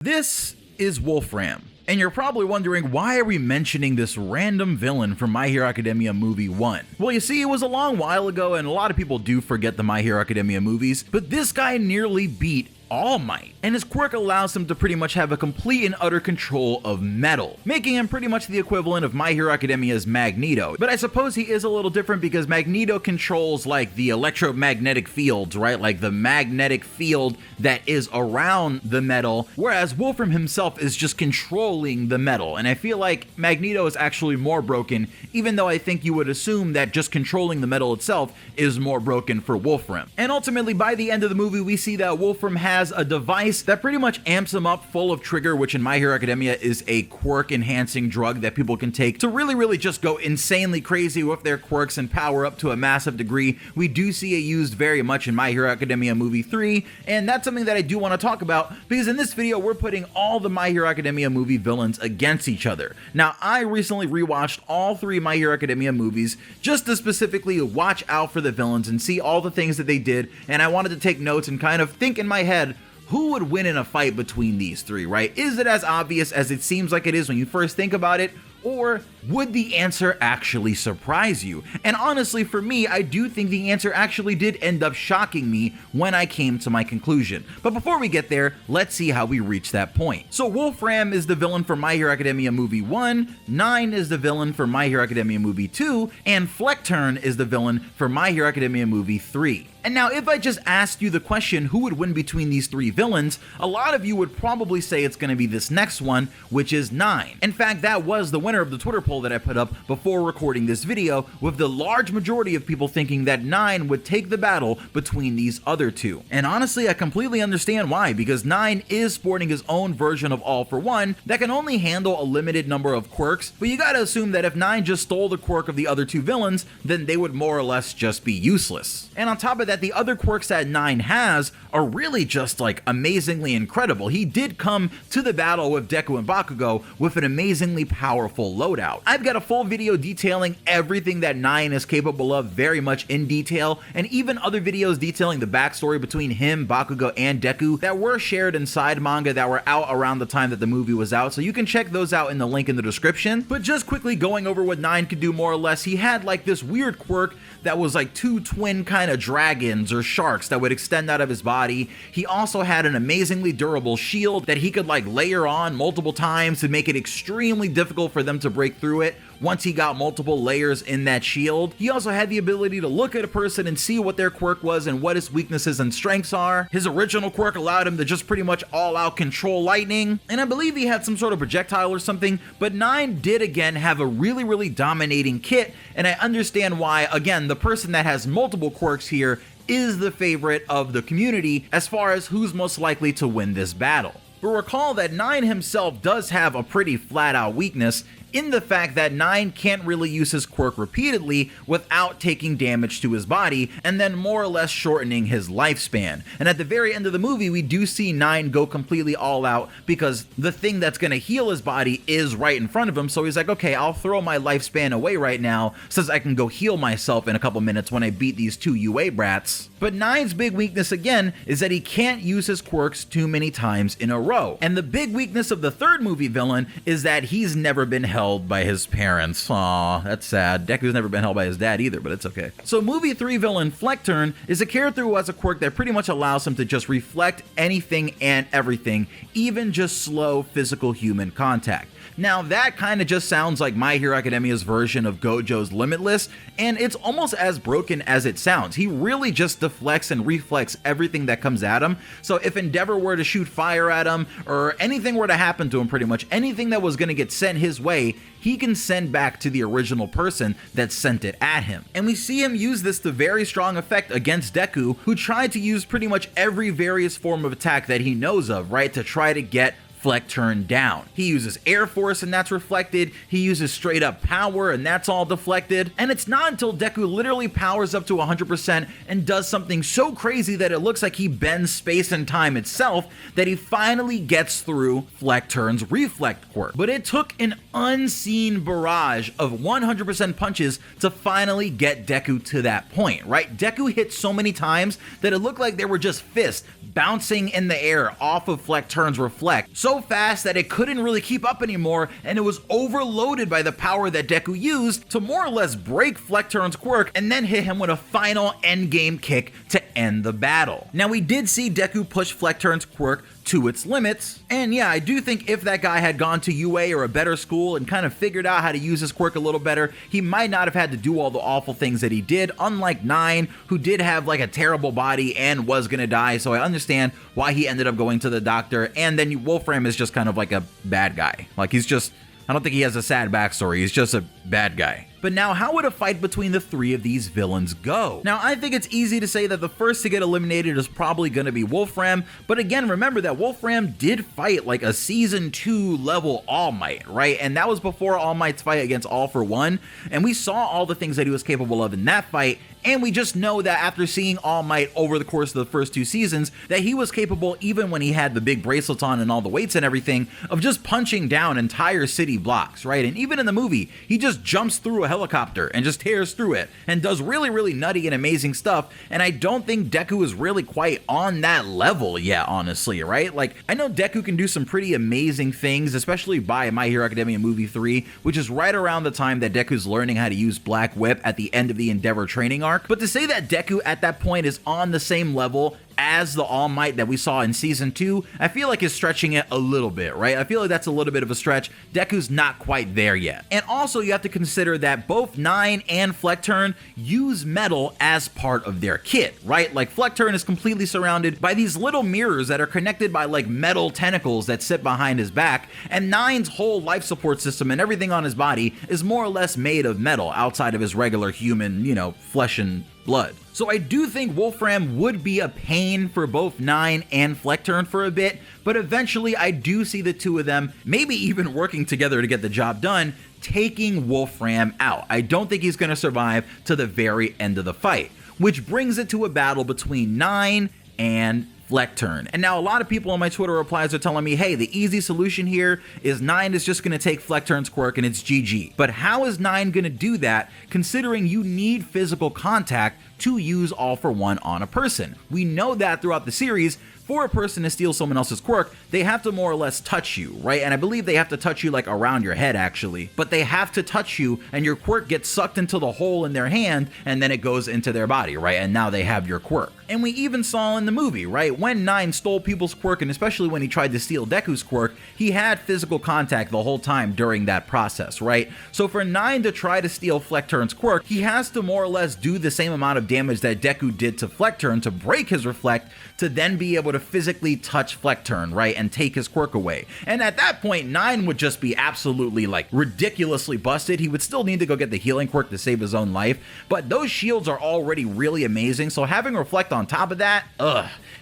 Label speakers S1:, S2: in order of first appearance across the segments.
S1: This is Wolfram, and you're probably wondering, why are we mentioning this random villain from My Hero Academia Movie 1? Well, you see, it was a long while ago, and a lot of people do forget the My Hero Academia movies, but this guy nearly beat All Might, and his quirk allows him to pretty much have a complete and utter control of metal, making him pretty much the equivalent of My Hero Academia's Magneto. But I suppose he is a little different because Magneto controls like the electromagnetic fields, right? Like the magnetic field that is around the metal, whereas Wolfram himself is just controlling the metal. And I feel like Magneto is actually more broken, even though I think you would assume that just controlling the metal itself is more broken for Wolfram. And ultimately, by the end of the movie, we see that Wolfram has a device that pretty much amps him up full of Trigger, which in My Hero Academia is a quirk enhancing drug that people can take to really just go insanely crazy with their quirks and power up to a massive degree. We do see it used very much in My Hero Academia Movie 3, and that's something that I do want to talk about because in this video we're putting all the My Hero Academia movie villains against each other. Now, I recently rewatched all 3 My Hero Academia movies just to specifically watch out for the villains and see all the things that they did, and I wanted to take notes and kind of think in my head, who would win in a fight between these 3, right? Is it as obvious as it seems like it is when you first think about it? Or would the answer actually surprise you? And honestly, for me, I do think the answer actually did end up shocking me when I came to my conclusion. But before we get there, let's see how we reach that point. So Wolfram is the villain for My Hero Academia Movie 1, 9 is the villain for My Hero Academia Movie 2, and Flect Turn is the villain for My Hero Academia Movie 3. And now, if I just asked you the question, who would win between these 3 villains, a lot of you would probably say it's going to be this next one, which is 9. In fact, that was the winner of the Twitter poll that I put up before recording this video, with the large majority of people thinking that 9 would take the battle between these other 2. And honestly, I completely understand why, because 9 is sporting his own version of All for One that can only handle a limited number of quirks, but you gotta assume that if 9 just stole the quirk of the other 2 villains, then they would more or less just be useless. And on top of that, the other quirks that 9 has are really just like amazingly incredible. He did come to the battle with Deku and Bakugo with an amazingly powerful loadout. I've got a full video detailing everything that 9 is capable of very much in detail, and even other videos detailing the backstory between him, Bakugo, and Deku that were shared in side manga that were out around the time that the movie was out, so you can check those out in the link in the description. But just quickly going over what 9 could do more or less, he had like this weird quirk that was like 2 twin kind of dragons or sharks that would extend out of his body. He also had an amazingly durable shield that he could like layer on multiple times to make it extremely difficult for them to break through it once he got multiple layers in that shield. He also had the ability to look at a person and see what their quirk was and what his weaknesses and strengths are. His original quirk allowed him to just pretty much all out control lightning, and I believe he had some sort of projectile or something, but 9 did again have a really dominating kit, and I understand why, again, the person that has multiple quirks here is the favorite of the community as far as who's most likely to win this battle. But recall that 9 himself does have a pretty flat out weakness in the fact that 9 can't really use his quirk repeatedly without taking damage to his body and then more or less shortening his lifespan. And at the very end of the movie, we do see 9 go completely all out because the thing that's going to heal his body is right in front of him, so he's like, okay, I'll throw my lifespan away right now since I can go heal myself in a couple minutes when I beat these 2 UA brats. But 9's big weakness again is that he can't use his quirks too many times in a row. And the big weakness of the 3rd movie villain is that he's never been held by his parents. Aw, that's sad. Deku's never been held by his dad either, but it's okay. So movie 3 villain Flect Turn is a character who has a quirk that pretty much allows him to just reflect anything and everything, even just slow physical human contact. Now that kind of just sounds like My Hero Academia's version of Gojo's Limitless, and it's almost as broken as it sounds. He really just deflects and reflects everything that comes at him. So if Endeavor were to shoot fire at him, or anything were to happen to him, pretty much anything that was going to get sent his way, he can send back to the original person that sent it at him. And we see him use this to very strong effect against Deku, who tried to use pretty much every various form of attack that he knows of, right, to try to get Flect Turn down. He uses Air Force and that's reflected, he uses straight up power and that's all deflected, and it's not until Deku literally powers up to 100% and does something so crazy that it looks like he bends space and time itself that he finally gets through Flect Turn's Reflect quirk. But it took an unseen barrage of 100% punches to finally get Deku to that point, right? Deku hit so many times that it looked like they were just fists bouncing in the air off of Flect Turn's Reflect. So so fast that it couldn't really keep up anymore, and it was overloaded by the power that Deku used to more or less break Flect Turn's quirk and then hit him with a final endgame kick to end the battle. Now, we did see Deku push Flect Turn's quirk to its limits, and yeah, I do think if that guy had gone to UA or a better school and kind of figured out how to use his quirk a little better, he might not have had to do all the awful things that he did, unlike 9, who did have like a terrible body and was gonna die, so I understand why he ended up going to the doctor. And then Wolfram is just kind of like a bad guy. Like, he's just, I don't think he has a sad backstory, he's just a bad guy. But now, how would a fight between the 3 of these villains go? Now, I think it's easy to say that the first to get eliminated is probably going to be Wolfram, but again, remember that Wolfram did fight like a Season 2 level All Might, right? And that was before All Might's fight against All for One, and we saw all the things that he was capable of in that fight, and we just know that after seeing All Might over the course of the first 2 seasons, that he was capable, even when he had the big bracelets on and all the weights and everything, of just punching down entire city blocks, right? And even in the movie, he just jumps through a helicopter and just tears through it and does really nutty and amazing stuff. And I don't think Deku is really quite on that level yet, honestly, right? Like, I know Deku can do some pretty amazing things, especially by My Hero Academia Movie 3, which is right around the time that Deku's learning how to use Black Whip at the end of the Endeavor training arc. But to say that Deku at that point is on the same level as the All Might that we saw in Season 2, I feel like is stretching it a little bit, right? I feel like that's a little bit of a stretch. Deku's not quite there yet. And also, you have to consider that both 9 and Flect Turn use metal as part of their kit, right? Like, Flect Turn is completely surrounded by these little mirrors that are connected by like metal tentacles that sit behind his back, and 9's whole life support system and everything on his body is more or less made of metal outside of his regular human, you know, flesh and blood. So I do think Wolfram would be a pain for both 9 and Flect Turn for a bit, but eventually I do see the 2 of them, maybe even working together to get the job done, taking Wolfram out. I don't think he's going to survive to the very end of the fight, which brings it to a battle between 9 and Flect Turn. And now a lot of people on my Twitter replies are telling me, hey, the easy solution here is 9 is just going to take Flect Turn's quirk and it's GG. But how is 9 going to do that, considering you need physical contact to use All for One on a person? We know that throughout the series, for a person to steal someone else's quirk, they have to more or less touch you, right? And I believe they have to touch you like around your head, actually. But they have to touch you, and your quirk gets sucked into the hole in their hand, and then it goes into their body, right? And now they have your quirk. And we even saw in the movie, right? When 9 stole people's quirk, and especially when he tried to steal Deku's quirk, he had physical contact the whole time during that process, right? So for 9 to try to steal Flect Turn's quirk, he has to more or less do the same amount of damage that Deku did to Flect Turn to break his reflect, to then be able to physically touch Flect Turn, right, and take his quirk away. And at that point, 9 would just be absolutely like ridiculously busted. He would still need to go get the healing quirk to save his own life, but those shields are already really amazing, so having reflect on top of that,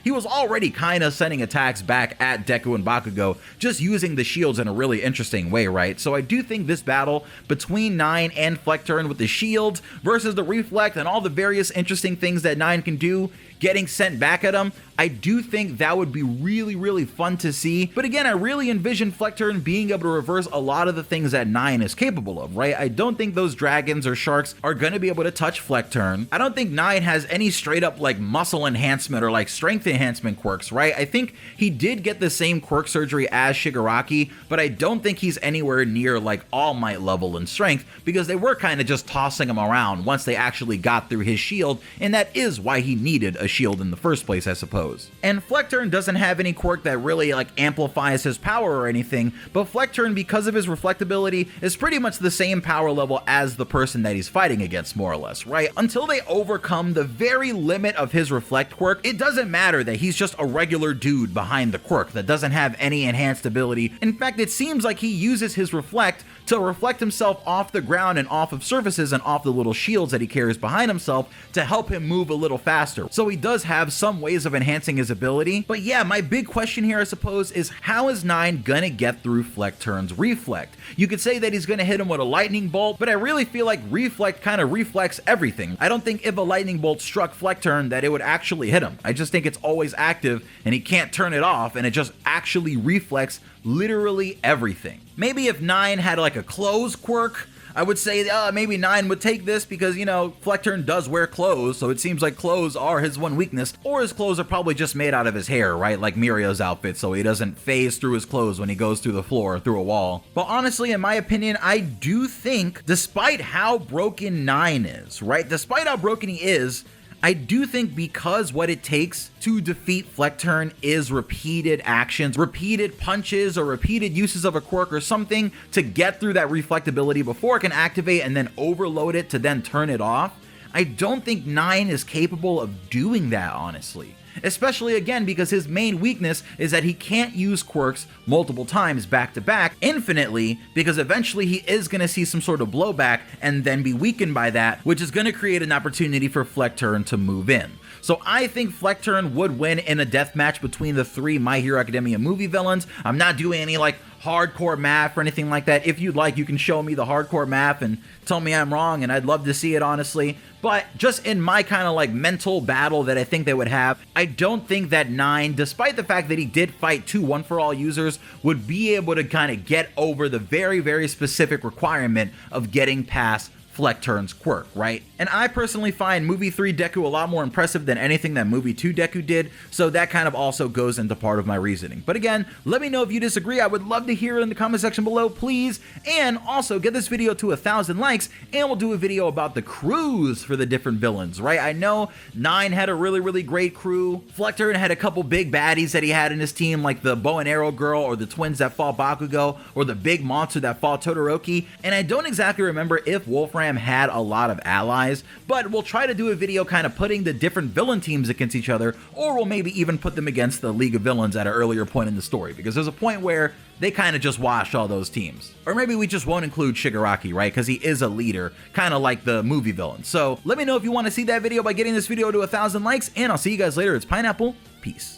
S1: he was already kind of sending attacks back at Deku and Bakugo, just using the shields in a really interesting way, right? So I do think this battle between 9 and Flect Turn with the shields versus the reflect and all the various interesting things that 9 can do, getting sent back at him, I do think that would be really fun to see. But again, I really envision Flect Turn being able to reverse a lot of the things that 9 is capable of, right? I don't think those dragons or sharks are going to be able to touch Flect Turn. I don't think 9 has any straight up like muscle enhancement or like strength enhancement quirks, right? I think he did get the same quirk surgery as Shigaraki, but I don't think he's anywhere near like All Might level in strength, because they were kind of just tossing him around once they actually got through his shield, and that is why he needed a shield in the first place, I suppose. And Flect Turn doesn't have any quirk that really like amplifies his power or anything, but Flect Turn, because of his reflectability, is pretty much the same power level as the person that he's fighting against, more or less, right? Until they overcome the very limit of his reflect quirk, it doesn't matter that he's just a regular dude behind the quirk that doesn't have any enhanced ability. In fact, it seems like he uses his reflect to reflect himself off the ground and off of surfaces and off the little shields that he carries behind himself to help him move a little faster. So he does have some ways of enhancing his ability. But yeah, my big question here, I suppose, is how is 9 gonna get through Flect Turn's reflect? You could say that he's gonna hit him with a lightning bolt, but I really feel like reflect kind of reflects everything. I don't think if a lightning bolt struck Flect Turn that it would actually hit him. I just think it's always active and he can't turn it off, and it just actually reflects literally everything. Maybe if 9 had like a close quirk, I would say maybe 9 would take this because, you know, Flect Turn does wear clothes, so it seems like clothes are his one weakness, or his clothes are probably just made out of his hair, right? Like Mirio's outfit, so he doesn't phase through his clothes when he goes through the floor, through a wall. But honestly, in my opinion, I do think, despite how broken 9 is, right? Despite how broken he is, I do think because what it takes to defeat Flect Turn is repeated actions, repeated punches, or repeated uses of a quirk or something to get through that reflectability before it can activate and then overload it to then turn it off, I don't think 9 is capable of doing that, honestly. Especially again because his main weakness is that he can't use quirks multiple times back to back infinitely, because eventually he is going to see some sort of blowback and then be weakened by that, which is going to create an opportunity for Flect Turn to move in. So I think Flect Turn would win in a death match between the 3 My Hero Academia movie villains. I'm not doing any like hardcore math or anything like that. If you'd like, you can show me the hardcore math and tell me I'm wrong, and I'd love to see it, honestly. But just in my kind of like mental battle that I think they would have, I don't think that 9, despite the fact that he did fight 2 one-for-all users, would be able to kind of get over the very, very specific requirement of getting past Flect Turn's quirk, right? And I personally find movie 3 Deku a lot more impressive than anything that movie 2 Deku did, so that kind of also goes into part of my reasoning. But again, let me know if you disagree. I would love to hear it in the comment section below, please. And also get this video to 1,000 likes, and we'll do a video about the crews for the different villains, right? I know 9 had a really, really great crew. Flect Turn had a couple big baddies that he had in his team, like the bow and arrow girl, or the twins that fought Bakugo, or the big monster that fought Todoroki. And I don't exactly remember if Wolfram had a lot of allies, but we'll try to do a video kind of putting the different villain teams against each other, or we'll maybe even put them against the League of Villains at an earlier point in the story, because there's a point where they kind of just wash all those teams. Or maybe we just won't include Shigaraki, right? Because he is a leader, kind of like the movie villain. So let me know if you want to see that video by getting this video to 1,000 likes, and I'll see you guys later. It's Pineapple. Peace.